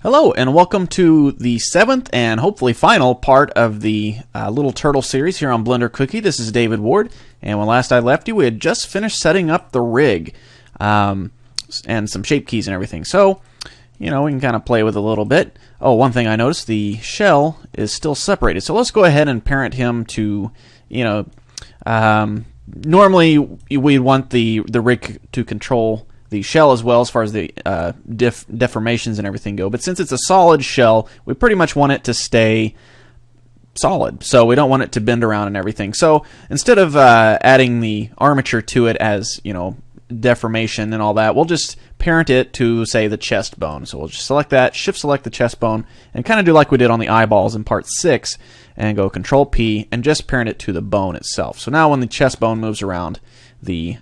Hello and welcome to the 7th and hopefully final part of the Little Turtle series here on Blender Cookie. This is David Ward, and when last I left you, we had just finished setting up the rig and some shape keys and everything. So, you know, we can kind of play with it a little bit. Oh, one thing I noticed, the shell is still separated. So let's go ahead and parent him to, you know, normally we'd want the rig to control the shell as well as far as the deformations and everything go. But since it's a solid shell, we pretty much want it to stay solid. So we don't want it to bend around and everything. So instead of adding the armature to it as, you know, deformation and all that, we'll just parent it to, say, the chest bone. So we'll just select that, shift select the chest bone, and kind of do like we did on the eyeballs in part 6, and go Control P and just parent it to the bone itself. So now when the chest bone moves around, the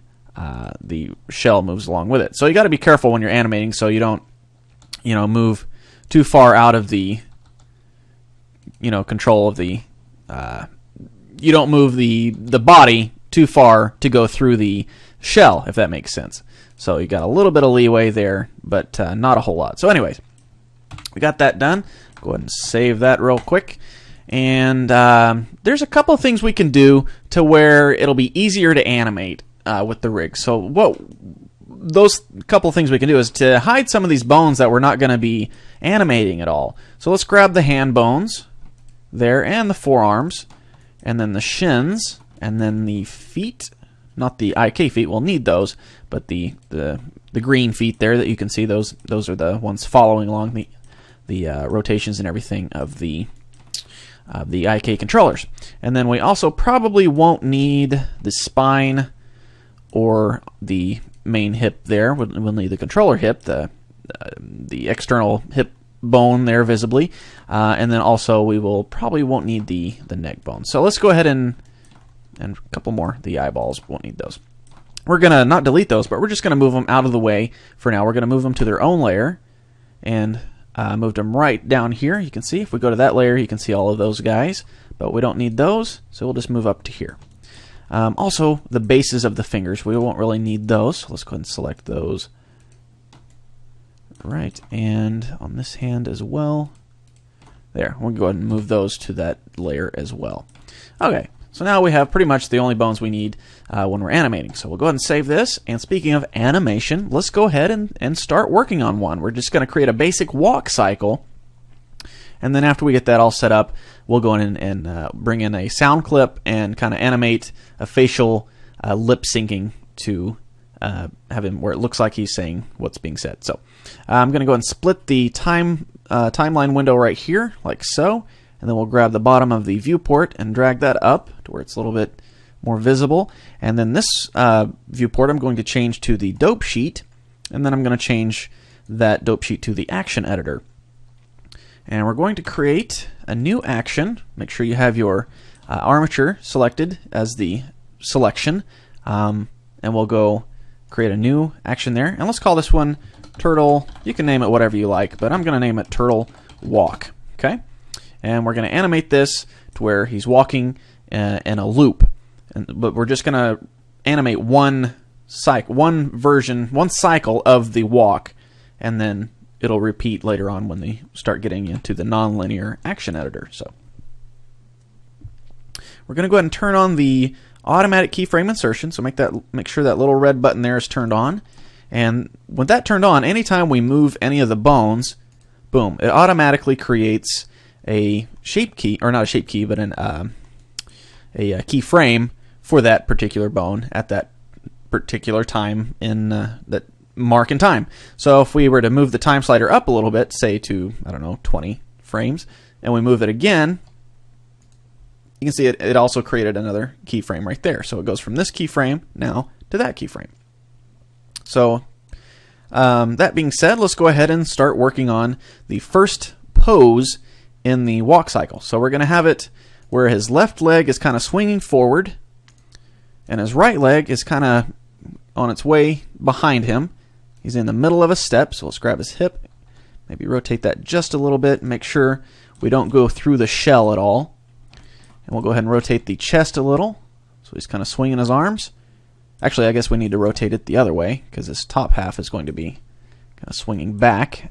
shell moves along with it. So you got to be careful when you're animating so you don't, you know, move too far out of the, you know, control of the, you don't move the body too far to go through the shell, if that makes sense. So you got a little bit of leeway there, but not a whole lot. So anyways, we got that done. Go ahead and save that real quick. And there's a couple of things we can do to where it'll be easier to animate with the rig. So what those couple of things we can do is to hide some of these bones that we're not going to be animating at all. So let's grab the hand bones there and the forearms, and then the shins, and then the feet. Not the IK feet, we'll need those, but the green feet there that you can see, those are the ones following along the rotations and everything of the IK controllers. And then we also probably won't need the spine or the main hip there. We'll need the controller hip, the external hip bone there visibly, and then also we probably won't need the neck bone. So let's go ahead and a couple more. The eyeballs, won't need those. We're gonna not delete those, but we're just gonna move them out of the way for now. We're gonna move them to their own layer and moved them right down here. You can see if we go to that layer, you can see all of those guys, but we don't need those, so we'll just move up to here. Also, the bases of the fingers, we won't really need those, so let's go ahead and select those. Right, and on this hand as well. There, we'll go ahead and move those to that layer as well. Okay, so now we have pretty much the only bones we need when we're animating. So we'll go ahead and save this, and speaking of animation, let's go ahead and start working on one. We're just going to create a basic walk cycle, and then after we get that all set up, we'll go in and bring in a sound clip and kind of animate a facial lip syncing to have him where it looks like he's saying what's being said. So I'm going to go ahead and split the timeline window right here, like so, and then we'll grab the bottom of the viewport and drag that up to where it's a little bit more visible. And then this viewport I'm going to change to the dope sheet, and then I'm going to change that dope sheet to the action editor. And we're going to create a new action. Make sure you have your armature selected as the selection. And we'll go create a new action there. And let's call this one Turtle. You can name it whatever you like, but I'm going to name it Turtle Walk. Okay? And we're going to animate this to where he's walking in a loop. But we're just going to animate one cycle of the walk, and then it'll repeat later on when they start getting into the nonlinear action editor. So we're going to go ahead and turn on the automatic keyframe insertion. So make sure that little red button there is turned on. And with that turned on, anytime we move any of the bones, boom, it automatically creates a shape key, or not a shape key, but a keyframe for that particular bone at that particular time in that mark in time. So if we were to move the time slider up a little bit, say to, I don't know, 20 frames, and we move it again, you can see it also created another keyframe right there. So it goes from this keyframe now to that keyframe. So that being said, let's go ahead and start working on the first pose in the walk cycle. So we're going to have it where his left leg is kind of swinging forward and his right leg is kind of on its way behind him. He's in the middle of a step, so let's grab his hip, maybe rotate that just a little bit and make sure we don't go through the shell at all. And we'll go ahead and rotate the chest a little, so he's kind of swinging his arms. Actually, I guess we need to rotate it the other way because this top half is going to be kind of swinging back.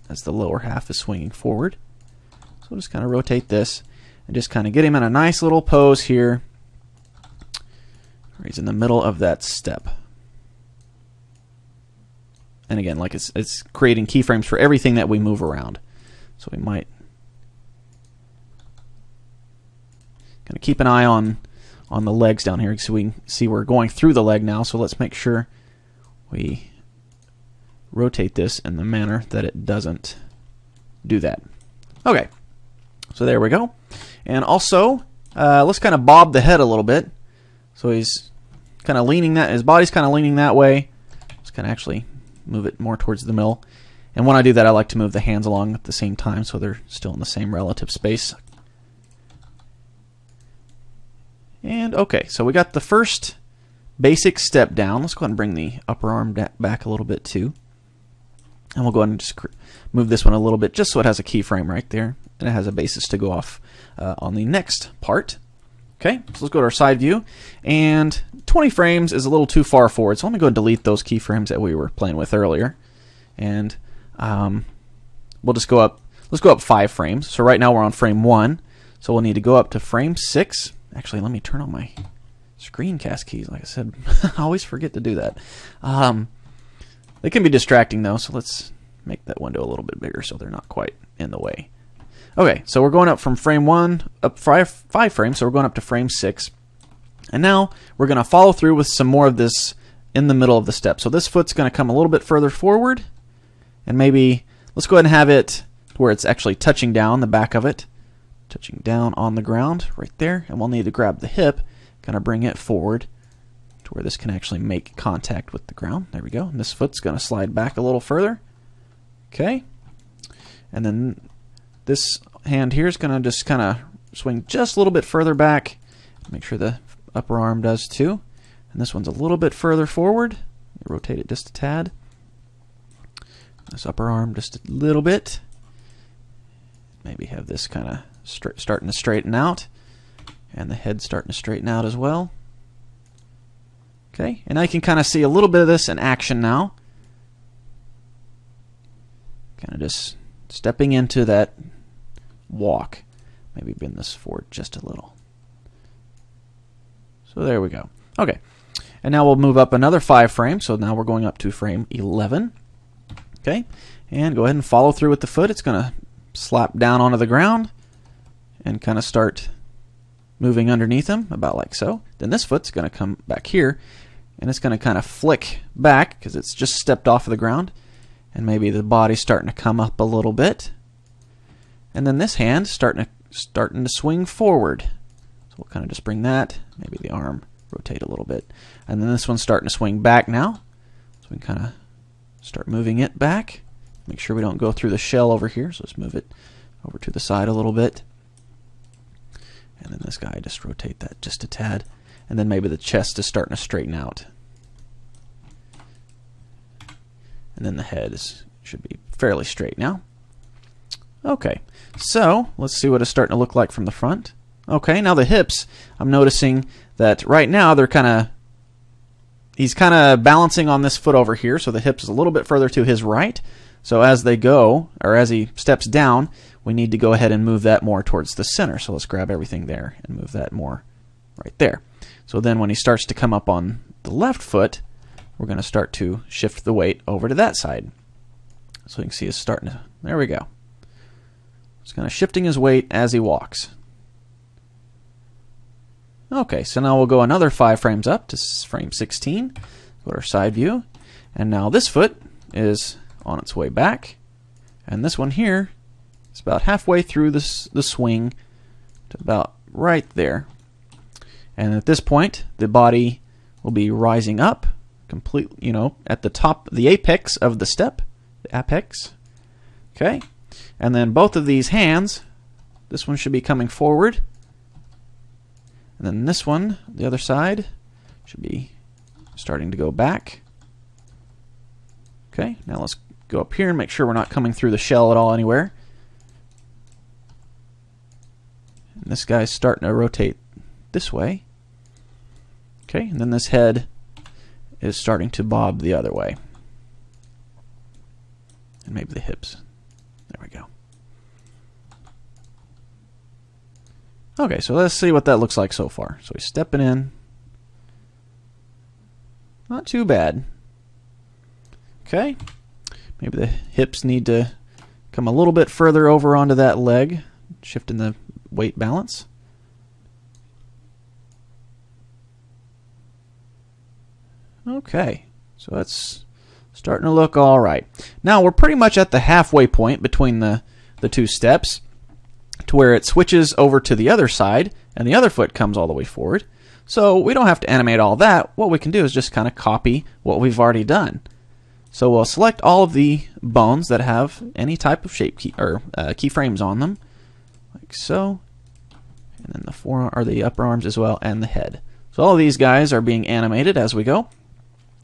as the lower half is swinging forward. So we'll just kind of rotate this and just kind of get him in a nice little pose here where he's in the middle of that step. And again, like it's creating keyframes for everything that we move around. So we might kind of keep an eye on the legs down here so we can see we're going through the leg now. So let's make sure we rotate this in the manner that it doesn't do that. Okay, so there we go. And also, let's kind of bob the head a little bit. So he's kind of leaning his body's kind of leaning that way. Just kind of actually move it more towards the middle. And when I do that, I like to move the hands along at the same time so they're still in the same relative space. And okay, so we got the first basic step down. Let's go ahead and bring the upper arm back a little bit too. And we'll go ahead and just move this one a little bit just so it has a keyframe right there. And it has a basis to go off on the next part. Okay, so let's go to our side view. And 20 frames is a little too far forward, so let me go and delete those keyframes that we were playing with earlier. And we'll just go up, let's go up 5 frames. So right now we're on frame 1, so we'll need to go up to frame 6. Actually, let me turn on my screencast keys. Like I said, I always forget to do that. They can be distracting though, so let's make that window a little bit bigger so they're not quite in the way. Okay, so we're going up from frame 1 up 5 frames, so we're going up to frame 6. And now we're going to follow through with some more of this in the middle of the step. So this foot's going to come a little bit further forward, and maybe let's go ahead and have it where it's actually touching down, the back of it, touching down on the ground right there. And we'll need to grab the hip, kind of bring it forward to where this can actually make contact with the ground. There we go. And this foot's going to slide back a little further. Okay. And then this hand here is going to just kind of swing just a little bit further back. Make sure the upper arm does too. And this one's a little bit further forward. Rotate it just a tad. This upper arm just a little bit. Maybe have this kind of starting to straighten out. And the head starting to straighten out as well. Okay, and I can kind of see a little bit of this in action now. Kind of just stepping into that walk. Maybe bend this forward just a little. So there we go. Okay, and now we'll move up another 5 frames. So now we're going up to frame 11. Okay, and go ahead and follow through with the foot. It's going to slap down onto the ground and kind of start moving underneath him, about like so. Then this foot's going to come back here, and it's going to kind of flick back because it's just stepped off of the ground. And maybe the body's starting to come up a little bit. And then this hand starting to swing forward. So we'll kind of just bring that, maybe the arm rotate a little bit. And then this one's starting to swing back now. So we can kind of start moving it back. Make sure we don't go through the shell over here. So let's move it over to the side a little bit. And then this guy, just rotate that just a tad. And then maybe the chest is starting to straighten out. And then the head should be fairly straight now. Okay, so let's see what it's starting to look like from the front. Okay, now the hips, I'm noticing that right now he's kind of balancing on this foot over here, so the hips is a little bit further to his right. So as they go, or as he steps down, we need to go ahead and move that more towards the center. So let's grab everything there and move that more right there. So then when he starts to come up on the left foot, we're going to start to shift the weight over to that side. So you can see it's starting to, there we go. It's kind of shifting his weight as he walks. Okay, so now we'll go another 5 frames up to frame 16. Go to our side view. And now this foot is on its way back. And this one here is about halfway through the swing to about right there. And at this point, the body will be rising up. Complete, at the top, the apex of the step, the apex. Okay, and then both of these hands, this one should be coming forward, and then this one, the other side, should be starting to go back. Okay, now let's go up here and make sure we're not coming through the shell at all anywhere. And this guy's starting to rotate this way. Okay, and then this head is starting to bob the other way. And maybe the hips Okay, so let's see what that looks like so far. So we step it in. Not too bad. Okay. Maybe the hips need to come a little bit further over onto that leg, shifting the weight balance. Okay, so that's starting to look all right. Now we're pretty much at the halfway point between the two steps, to where it switches over to the other side and the other foot comes all the way forward. So we don't have to animate all that. What we can do is just kind of copy what we've already done. So we'll select all of the bones that have any type of shape key or keyframes on them, like so, and then the forearm or the upper arms as well, and the head. So all of these guys are being animated as we go.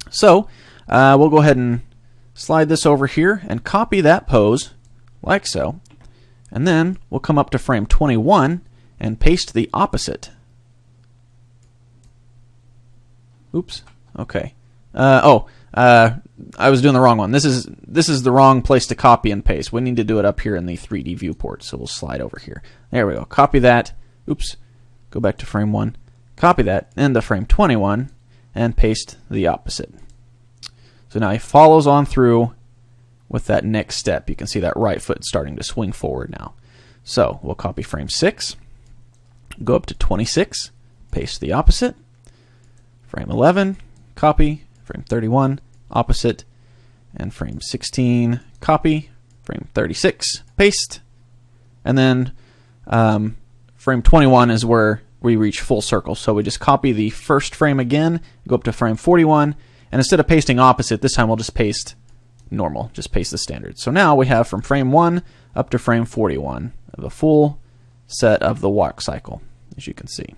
So we'll go ahead and slide this over here and copy that pose like so. And then we'll come up to frame 21 and paste the opposite. Oops. Okay. I was doing the wrong one. This is the wrong place to copy and paste. We need to do it up here in the 3D viewport. So we'll slide over here. There we go. Copy that. Oops. Go back to frame 1. Copy that into frame 21 and paste the opposite. So now he follows on through with that next step. You can see that right foot starting to swing forward now. So we'll copy frame 6, go up to 26, paste the opposite, frame 11, copy, frame 31, opposite, and frame 16, copy, frame 36, paste, and then frame 21 is where we reach full circle. So we just copy the first frame again, go up to frame 41, and instead of pasting opposite, this time we'll just paste normal, just paste the standard. So now we have from frame 1 up to frame 41 of a full set of the walk cycle, as you can see.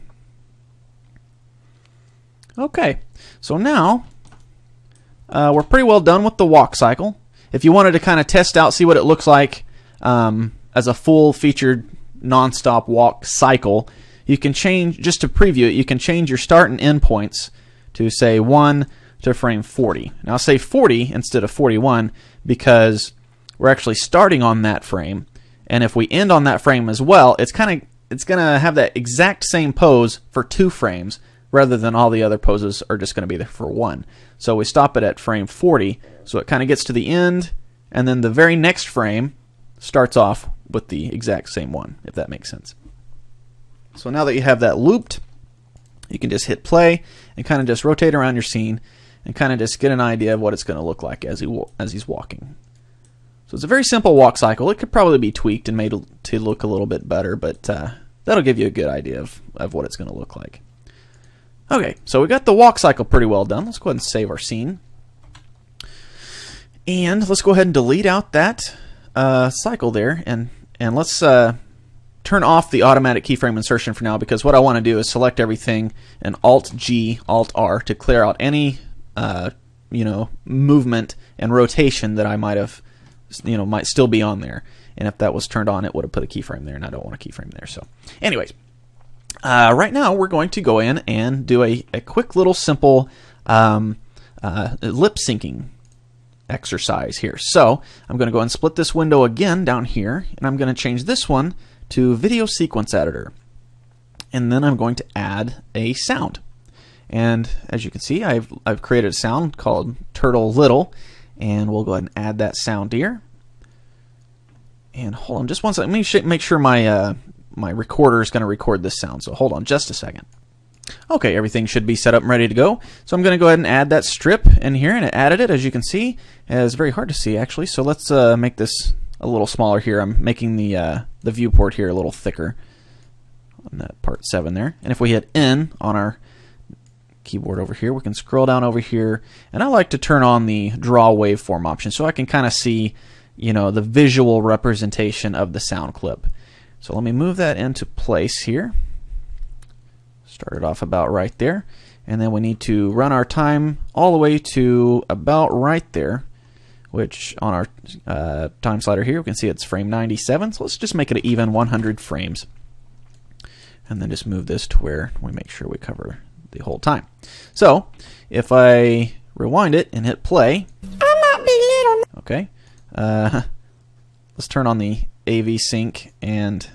Okay, so now we're pretty well done with the walk cycle. If you wanted to kind of test out, see what it looks like as a full featured non-stop walk cycle, you can change, just to preview it, you can change your start and end points to say 1 to frame 40. Now I'll say 40 instead of 41 because we're actually starting on that frame, and if we end on that frame as well, it's going to have that exact same pose for 2 frames rather than all the other poses are just going to be there for 1. So we stop it at frame 40, so it kind of gets to the end, and then the very next frame starts off with the exact same one, if that makes sense. So now that you have that looped, you can just hit play and kind of just rotate around your scene and kind of just get an idea of what it's going to look like as he's walking. So it's a very simple walk cycle. It could probably be tweaked and made to look a little bit better, but that'll give you a good idea of what it's going to look like. Okay, so we got the walk cycle pretty well done. Let's go ahead and save our scene. And let's go ahead and delete out that cycle there, and let's turn off the automatic keyframe insertion for now, because what I want to do is select everything and Alt-G, Alt-R to clear out any movement and rotation that I might have, might still be on there. And if that was turned on, it would have put a keyframe there, and I don't want a keyframe there. So anyways, right now we're going to go in and do a quick little simple lip syncing exercise here. So I'm going to go and split this window again down here, and I'm going to change this one to Video Sequence Editor. And then I'm going to add a sound. And as you can see, I've created a sound called Turtle Little, and we'll go ahead and add that sound here. And hold on just one second. Let me make sure my my recorder is going to record this sound. So hold on just a second. Okay, everything should be set up and ready to go. So I'm going to go ahead and add that strip in here, and it added it, as you can see. It's very hard to see actually. So let's make this a little smaller here. I'm making the viewport here a little thicker on that part 7 there. And if we hit N on our keyboard over here, we can scroll down over here, and I like to turn on the draw waveform option so I can kind of see, the visual representation of the sound clip. So let me move that into place here. Start it off about right there, and then we need to run our time all the way to about right there, which on our time slider here we can see it's frame 97. So let's just make it an even 100 frames, and then just move this to where we make sure we cover the whole time. So if I rewind it and hit play, okay, let's turn on the AV sync, and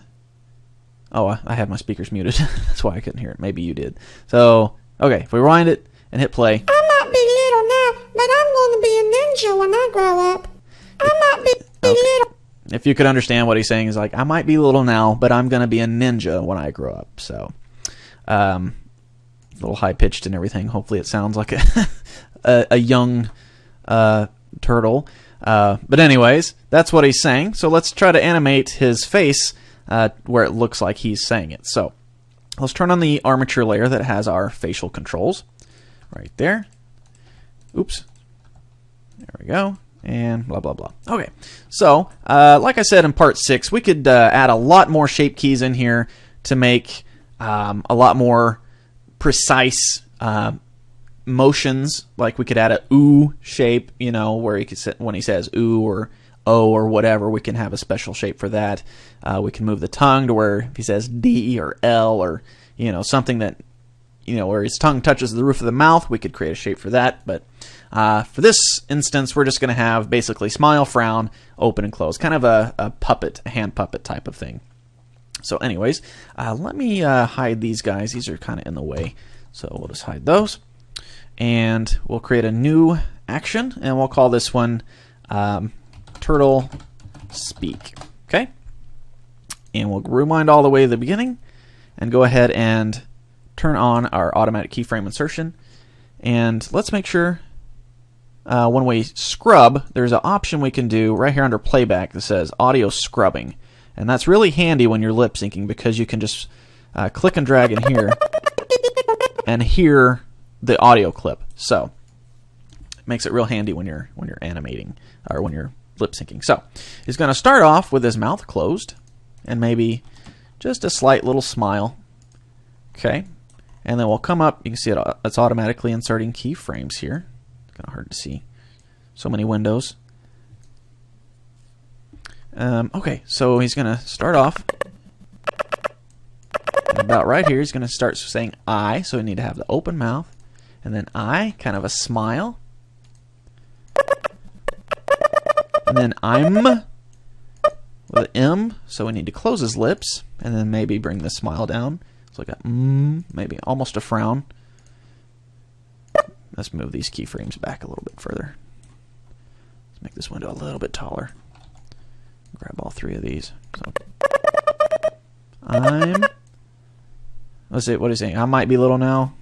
Oh, I had my speakers muted. That's why I couldn't hear it. Maybe you did. So, okay, if we rewind it and hit play. I might be little now, but I'm going to be a ninja when I grow up. I might be little. If you could understand what he's saying, is like, I might be little now, but I'm going to be a ninja when I grow up. So, a little high pitched and everything. Hopefully, it sounds like a young turtle. But anyways, that's what he's saying. So let's try to animate his face where it looks like he's saying it. So let's turn on the armature layer that has our facial controls. Right there. Oops. There we go. And blah, blah, blah. Okay. So, like I said in part 6, we could add a lot more shape keys in here to make a lot more precise motions. Like we could add a ooh shape, you know, where he could sit when he says ooh or O or whatever, we can have a special shape for that. We can move the tongue to where if he says D or L or, you know, something that, you know, where his tongue touches the roof of the mouth, we could create a shape for that. But for this instance, we're just going to have basically smile, frown, open and close, kind of a puppet, a hand puppet type of thing. So anyways, let me hide these guys. These are kind of in the way. So we'll just hide those. And we'll create a new action, and we'll call this one Turtle Speak. Okay? And we'll rewind all the way to the beginning and go ahead and turn on our automatic keyframe insertion. And let's make sure when we scrub, there's an option we can do right here under playback that says audio scrubbing. And that's really handy when you're lip syncing because you can just click and drag in here and hear the audio clip. So it makes it real handy when you're animating or when you're lip syncing. So he's going to start off with his mouth closed and maybe just a slight little smile. Okay. And then we'll come up. You can see it's automatically inserting keyframes here. It's kind of hard to see. So many windows. Okay, so he's going to start off. And about right here, he's going to start saying I. So we need to have the open mouth. And then I, kind of a smile. And then I'm with an M. So we need to close his lips. And then maybe bring the smile down. So like a maybe almost a frown. Let's move these keyframes back a little bit further. Let's make this window a little bit taller. Grab all three of these. So let's see, what is he saying? I might be little now.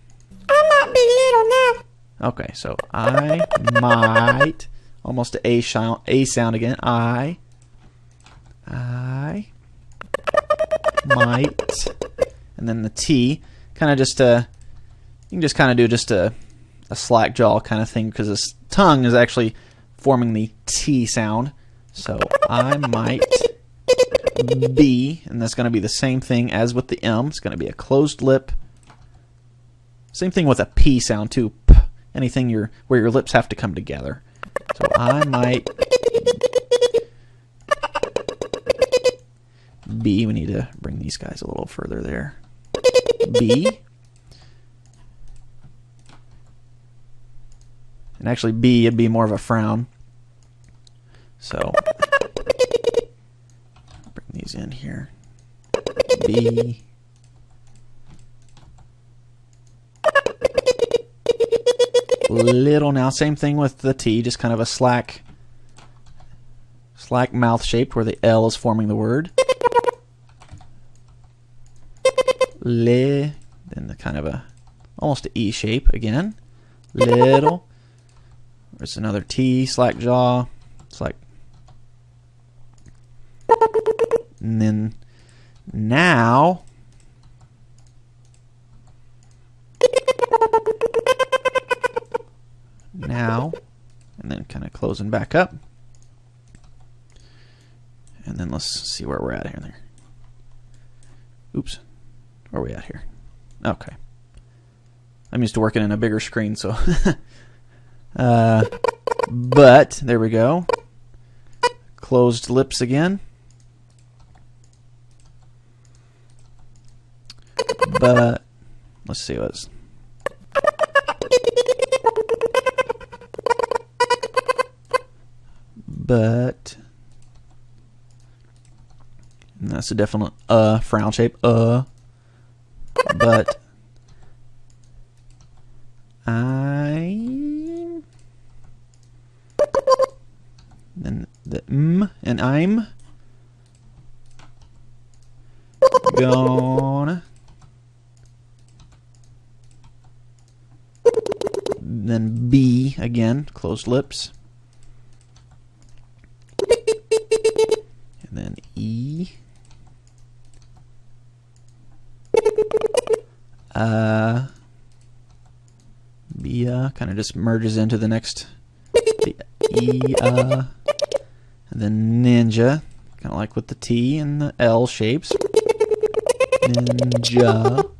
I might be little now. Okay, so I might, almost a sound again. I might, and then the T, kind of just you can just kind of do just a slack jaw kind of thing because his tongue is actually forming the T sound. So I might be, and that's going to be the same thing as with the M. It's going to be a closed lip. Same thing with a P sound too. P, anything where your lips have to come together. So I might be. We need to bring these guys a little further there. B. And actually B, it'd be more of a frown. So bring these in here. B. Little now. Same thing with the T, just kind of a slack mouth shape where the L is forming the word. Le. Then the kind of a almost an E shape again. Little. There's another T, slack jaw. It's like, and then now and then kind of closing back up, and then let's see where we're at here. There. Oops, where are we at here? Okay, I'm used to working in a bigger screen, so but there we go. Closed lips again. But let's see what's. But And that's a definite frown shape. But I'm. Then the and I'm gonna. Then B again, closed lips. And then E. B kind of just merges into the next the E and then ninja, kind of like with the T and the L shapes. Ninja.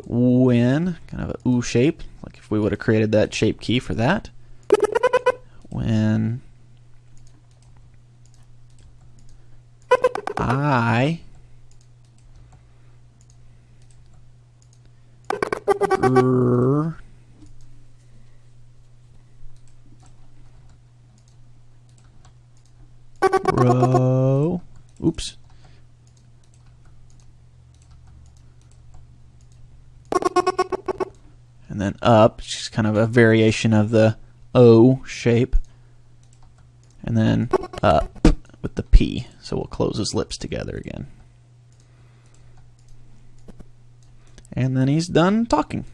When, kind of a U shape, like if we would have created that shape key for that. When I row. Oops. And then up, which is kind of a variation of the O shape. And then up with the P. So we'll close his lips together again. And then he's done talking.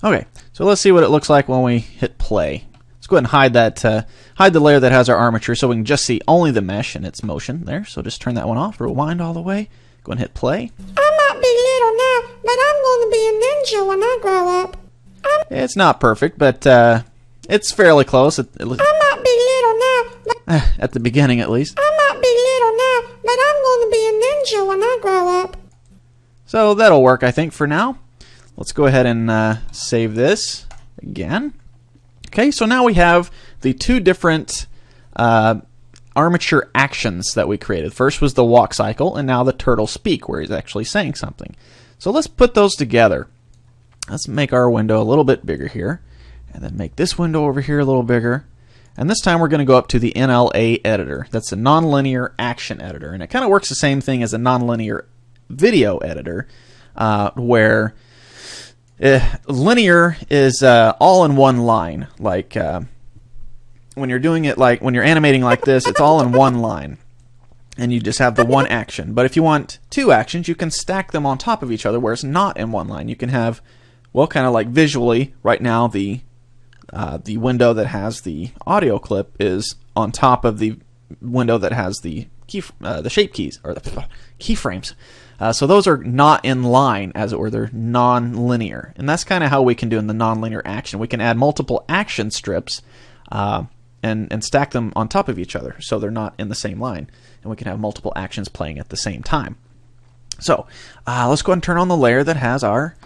Okay, so let's see what it looks like when we hit play. Let's go ahead and hide that, hide the layer that has our armature so we can just see only the mesh and its motion there. So just turn that one off, rewind all the way, go ahead and hit play. I might be little now, but I'm going to be a ninja when I grow up. It's not perfect, but it's fairly close. I might be little now, but At the beginning, at least. I might be little now, but I'm going to be a ninja when I grow up. So that'll work, I think, for now. Let's go ahead and save this again. Okay, so now we have the two different armature actions that we created. First was the walk cycle, and now the turtle speak, where he's actually saying something. So let's put those together. Let's make our window a little bit bigger here, and then make this window over here a little bigger. And this time we're going to go up to the NLA editor. That's a nonlinear action editor, and it kind of works the same thing as a nonlinear video editor, where linear is all in one line. Like when you're doing it, like when you're animating like this, it's all in one line, and you just have the one action. But if you want two actions, you can stack them on top of each other, where it's not in one line. You can have, well, kind of like visually. Right now, the window that has the audio clip is on top of the window that has the shape keys, or the keyframes. So those are not in line, as it were. They're non-linear. And that's kind of how we can do in the non-linear action. We can add multiple action strips and stack them on top of each other so they're not in the same line. And we can have multiple actions playing at the same time. So let's go ahead and turn on the layer that has our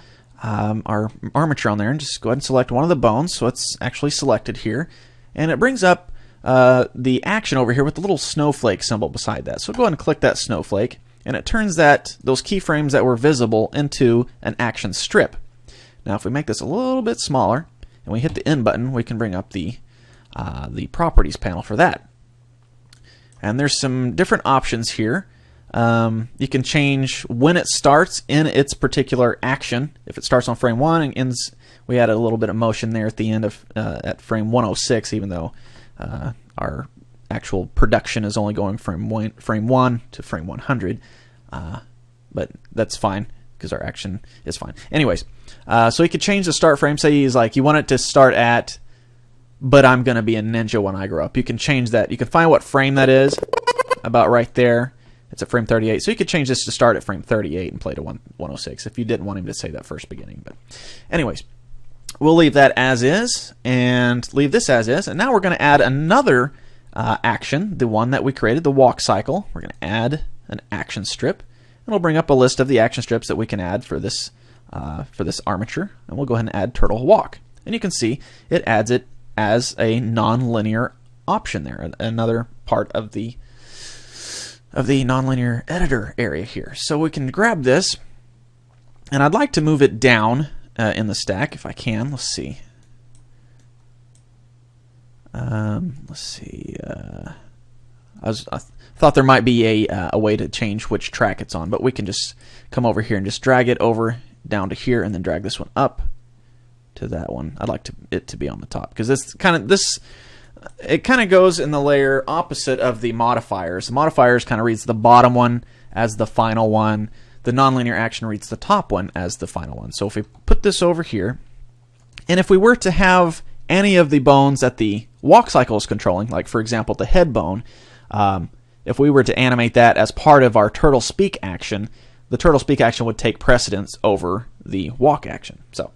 armature on there, and just go ahead and select one of the bones. So it's actually selected here. And it brings up the action over here with the little snowflake symbol beside that. So go ahead and click that snowflake, and it turns those keyframes that were visible into an action strip. Now if we make this a little bit smaller and we hit the N button, we can bring up the properties panel for that. And there's some different options here. You can change when it starts in its particular action. If it starts on frame 1 and ends, we added a little bit of motion there at the end of at frame 106, even though our actual production is only going from frame 1 to frame 100. But that's fine because our action is fine. Anyways, so you could change the start frame. Say he's like, you want it to start at, but I'm going to be a ninja when I grow up. You can change that. You can find what frame that is, about right there. It's at frame 38. So you could change this to start at frame 38 and play to 106 if you didn't want him to say that first beginning. But anyways, we'll leave that as is and leave this as is. And now we're going to add another action, the one that we created, the walk cycle. We're going to add an action strip. And it'll bring up a list of the action strips that we can add for this armature. And we'll go ahead and add turtle walk. And you can see it adds it as a non-linear option there, another part of the nonlinear editor area here. So we can grab this, and I'd like to move it down in the stack if I can. Let's see. Let's see. I thought there might be a way to change which track it's on, but we can just come over here and just drag it over down to here, and then drag this one up to that one. I'd like it to be on the top, because it kind of goes in the layer opposite of the modifiers. The modifiers kind of reads the bottom one as the final one. The nonlinear action reads the top one as the final one. So if we put this over here, and if we were to have any of the bones that the walk cycle is controlling, like for example the head bone, if we were to animate that as part of our turtle speak action, the turtle speak action would take precedence over the walk action. So,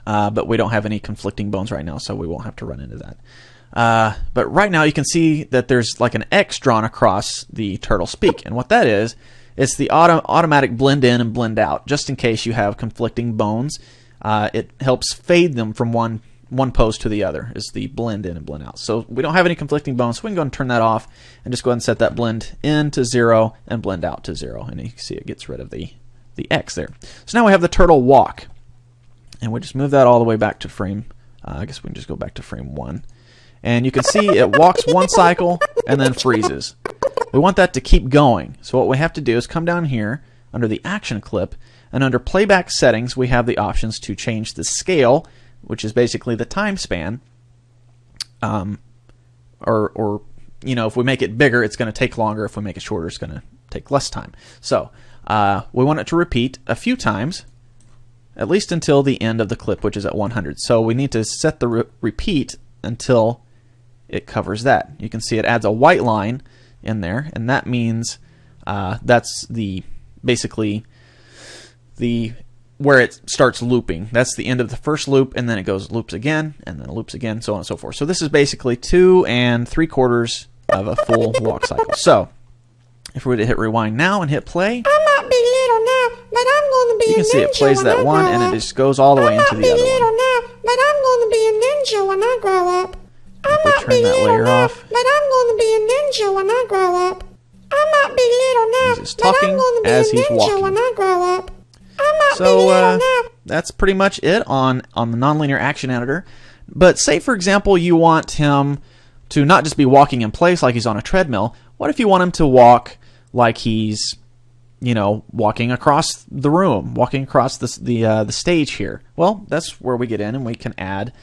but we don't have any conflicting bones right now, so we won't have to run into that. But right now you can see that there's like an X drawn across the turtle speak, and what that is, it's the automatic blend in and blend out, just in case you have conflicting bones. It helps fade them from one pose to the other, is the blend in and blend out. So we don't have any conflicting bones, so we can go and turn that off and just go ahead and set that blend in to 0 and blend out to 0. And you can see it gets rid of the X there. So now we have the turtle walk. And we just move that all the way back to frame. I guess we can just go back to frame 1. And you can see it walks one cycle and then freezes. We want that to keep going. So what we have to do is come down here under the action clip, and under playback settings we have the options to change the scale, which is basically the time span. Or you know, if we make it bigger, it's going to take longer. If we make it shorter, it's going to take less time. So we want it to repeat a few times, at least until the end of the clip, which is at 100. So we need to set the repeat until it covers that. You can see it adds a white line in there, and that means that's basically where it starts looping. That's the end of the first loop, and then it goes loops again, and then loops again, so on and so forth. So this is basically 2 3/4 of a full walk cycle. So if we were to hit rewind now and hit play, I might be little now, but I'm going to be you can see it plays that one, and it just goes all the way into the other one. I might be little now, but I'm going to be a ninja when I grow up. I If we might be turn that little layer now, off, but I'm going to be a ninja when I grow up. I might be little now, he's just but I'm talking going to be as a he's ninja walking. when I grow up. I might be So little now. that's pretty much it on the nonlinear action editor. But say, for example, you want him to not just be walking in place like he's on a treadmill. What if you want him to walk like he's, you know, walking across the room, walking across the stage here? Well, that's where we get in, and we can add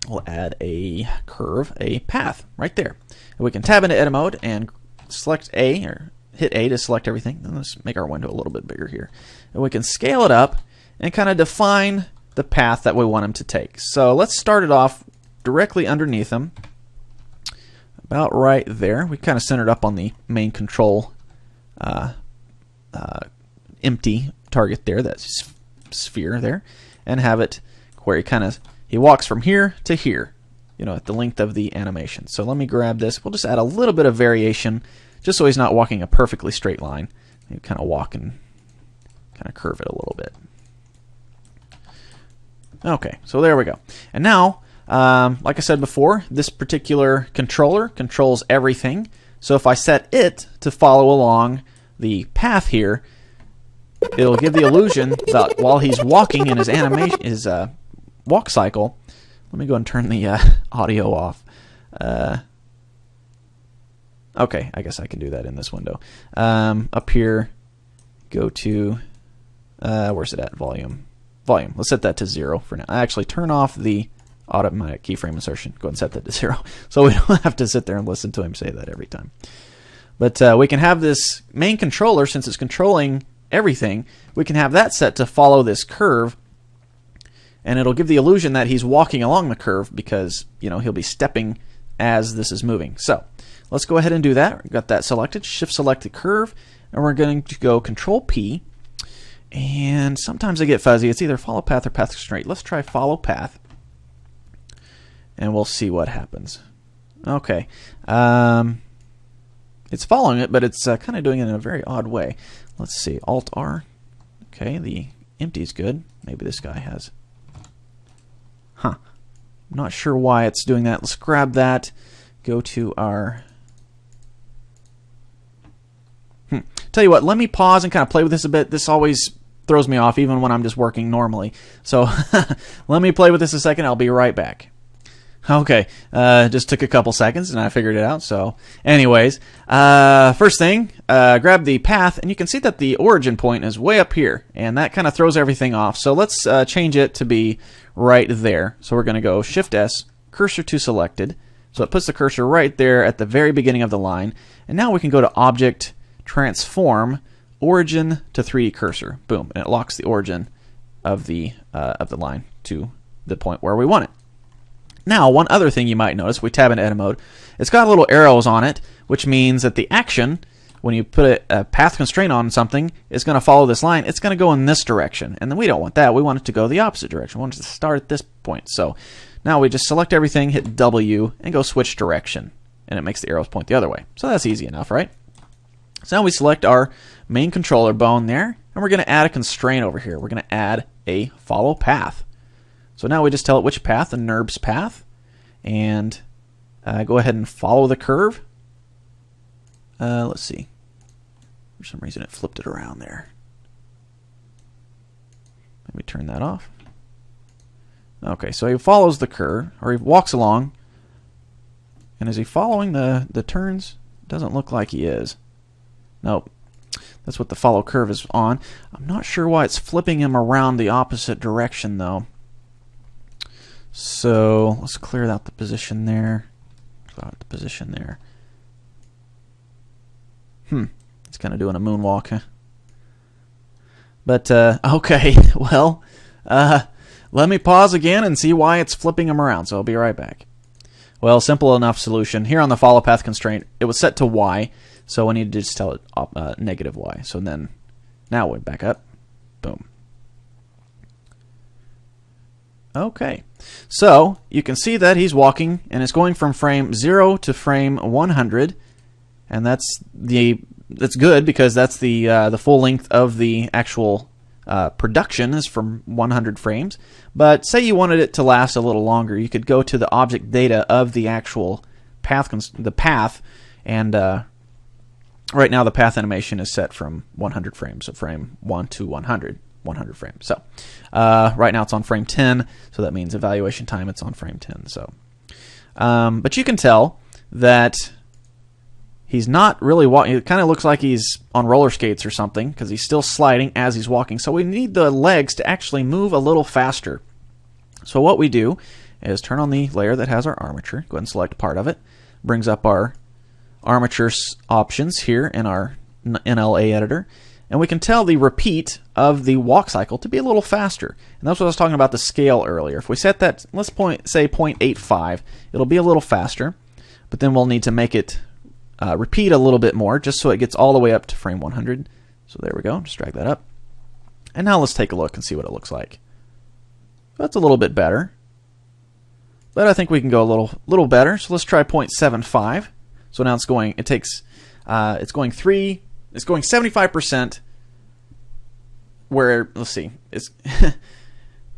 we'll add a curve, a path right there. And we can tab into edit mode and select A, or hit A to select everything. And let's make our window a little bit bigger here. And we can scale it up and kind of define the path that we want him to take. So let's start it off directly underneath him, about right there. We kind of centered up on the main control empty target there, that sphere there, and have it where he walks from here to here, you know, at the length of the animation. So let me grab this. We'll just add a little bit of variation, just so he's not walking a perfectly straight line. You kind of walk and kind of curve it a little bit. Okay, so there we go. And now, like I said before, this particular controller controls everything. So if I set it to follow along the path here, it'll give the illusion that while he's walking in his animation, his walk cycle. Let me go and turn the audio off. Okay, I guess I can do that in this window. Up here, go to where's it at? Volume. Let's set that to 0 for now. I actually turn off the automatic keyframe insertion. Go ahead and set that to 0, so we don't have to sit there and listen to him say that every time. But we can have this main controller, since it's controlling everything, we can have that set to follow this curve, and it'll give the illusion that he's walking along the curve, because, you know, he'll be stepping as this is moving. So let's go ahead and do that. We've got that selected. Shift select the curve, and we're going to go Control P. And sometimes I get fuzzy. It's either follow path or path constraint. Let's try follow path, and we'll see what happens. Okay. It's following it, but it's kind of doing it in a very odd way. Let's see. Alt R. Okay, the empty is good. Maybe this guy has. Huh. I'm not sure why it's doing that. Let's grab that. Go to our. Tell you what, let me pause and kind of play with this a bit. This always throws me off, even when I'm just working normally. So let me play with this a second. I'll be right back. Okay, just took a couple seconds and I figured it out. So anyways, first thing, grab the path, and you can see that the origin point is way up here, and that kind of throws everything off. So let's change it to be right there. So we're going to go Shift S, cursor to selected. So it puts the cursor right there at the very beginning of the line. And now we can go to Object, Transform, Origin to 3D Cursor. Boom, and it locks the origin of the line to the point where we want it. Now, one other thing you might notice, we tab into edit mode, it's got little arrows on it, which means that the action, when you put a path constraint on something, is going to follow this line. It's going to go in this direction, and then we don't want that. We want it to go the opposite direction. We want it to start at this point. So now we just select everything, hit W, and go switch direction, and it makes the arrows point the other way. So that's easy enough, right? So now we select our main controller bone there, and we're going to add a constraint over here. We're going to add a follow path. So now we just tell it which path, the NURBS path, and go ahead and follow the curve. Let's see. For some reason it flipped it around there. Let me turn that off. Okay, so he follows the curve, or he walks along, and is he following the turns? Doesn't look like he is. Nope. That's what the follow curve is on. I'm not sure why it's flipping him around the opposite direction, though. So let's clear out the position there. Clear out the position there. It's kind of doing a moonwalk, huh? But, okay, well, let me pause again and see why it's flipping him around, so I'll be right back. Well, simple enough solution. Here on the follow path constraint, it was set to Y, so we need to just tell it negative Y. So then, now we back up. Boom. Okay, so you can see that he's walking, and it's going from frame 0 to frame 100, and that's good because that's the full length of the actual production is from 100 frames. But say you wanted it to last a little longer, you could go to the object data of the actual path, and right now the path animation is set from 100 frames, so frame 1 to 100 frames. So right now it's on frame 10, so that means evaluation time it's on frame 10. So, but you can tell that he's not really walking. It kind of looks like he's on roller skates or something because he's still sliding as he's walking. So we need the legs to actually move a little faster. So what we do is turn on the layer that has our armature. Go ahead and select part of it. Brings up our armature options here in our NLA editor. And we can tell the repeat of the walk cycle to be a little faster. And that's what I was talking about the scale earlier. If we set that, let's say 0.85, it'll be a little faster. But then we'll need to make it repeat a little bit more just so it gets all the way up to frame 100. So there we go. Just drag that up. And now let's take a look and see what it looks like. That's a little bit better. But I think we can go a little better. So let's try 0.75. So now it's going, it's going 75%, where, let's see, it's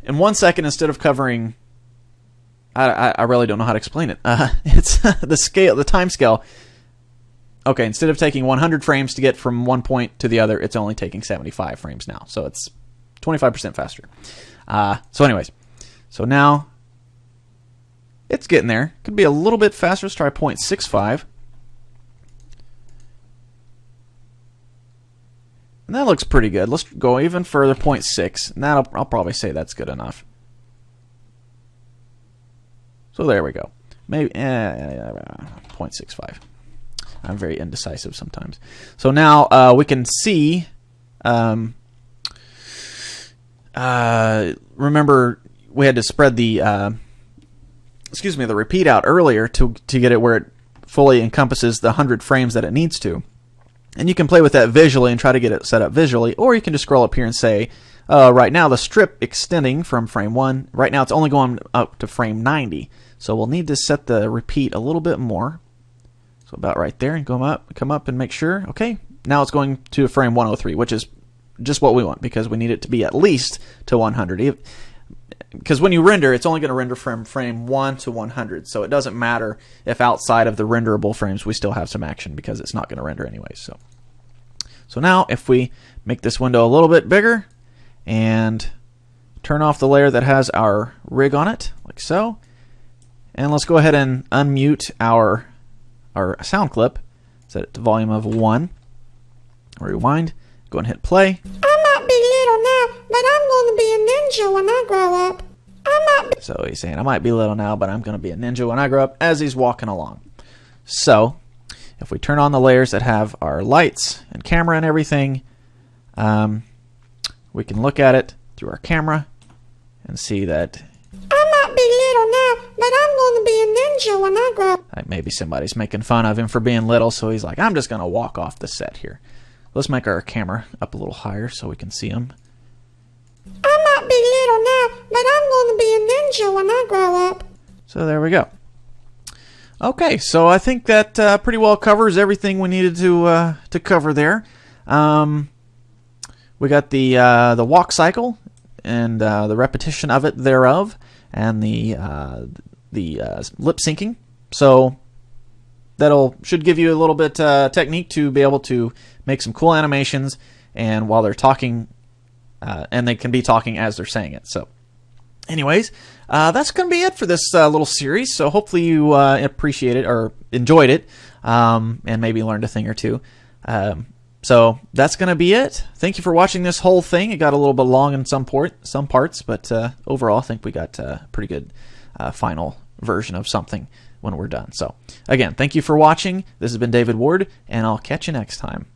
in 1 second instead of covering, I really don't know how to explain it. It's the time scale. Okay, instead of taking 100 frames to get from one point to the other, it's only taking 75 frames now. So it's 25% faster. So anyways, so now it's getting there. Could be a little bit faster. Let's try 0.65. And that looks pretty good. Let's go even further, 0.6. And I'll probably say that's good enough. So there we go. Maybe 0.65. I'm very indecisive sometimes. So now we can see. Remember, we had to spread the the repeat out earlier to get it where it fully encompasses the 100 frames that it needs to. And you can play with that visually and try to get it set up visually, or you can just scroll up here and say, right now the strip extending from frame 1, right now it's only going up to frame 90. So we'll need to set the repeat a little bit more. So about right there, and come up and make sure. Okay, now it's going to frame 103, which is just what we want because we need it to be at least to 100. Because when you render, it's only going to render from frame 1 to 100. So it doesn't matter if outside of the renderable frames we still have some action because it's not going to render anyway. So now if we make this window a little bit bigger and turn off the layer that has our rig on it, like so, And let's go ahead and unmute our sound clip. Set it to volume of 1. Rewind. Go and hit play. I might be little now, but I'm going to be a ninja when I grow up. So he's saying, I might be little now, but I'm going to be a ninja when I grow up, as he's walking along. So if we turn on the layers that have our lights and camera and everything, we can look at it through our camera and see that I might be little now, but I'm going to be a ninja when I grow up. maybe somebody's making fun of him for being little, so he's like, I'm just going to walk off the set here. Let's make our camera up a little higher so we can see him. I might be little now, but I'm going to be a ninja when I grow up. So there we go. Okay, so I think that pretty well covers everything we needed to cover there. We got the walk cycle and the repetition of it thereof, and the lip syncing. So should give you a little bit technique to be able to make some cool animations, and while they're talking, and they can be talking as they're saying it. So anyways, that's going to be it for this little series. So hopefully you appreciate it or enjoyed it, and maybe learned a thing or two. So that's going to be it. Thank you for watching this whole thing. It got a little bit long in some parts, but overall I think we got a pretty good final version of something when we're done. So again, thank you for watching. This has been David Ward, and I'll catch you next time.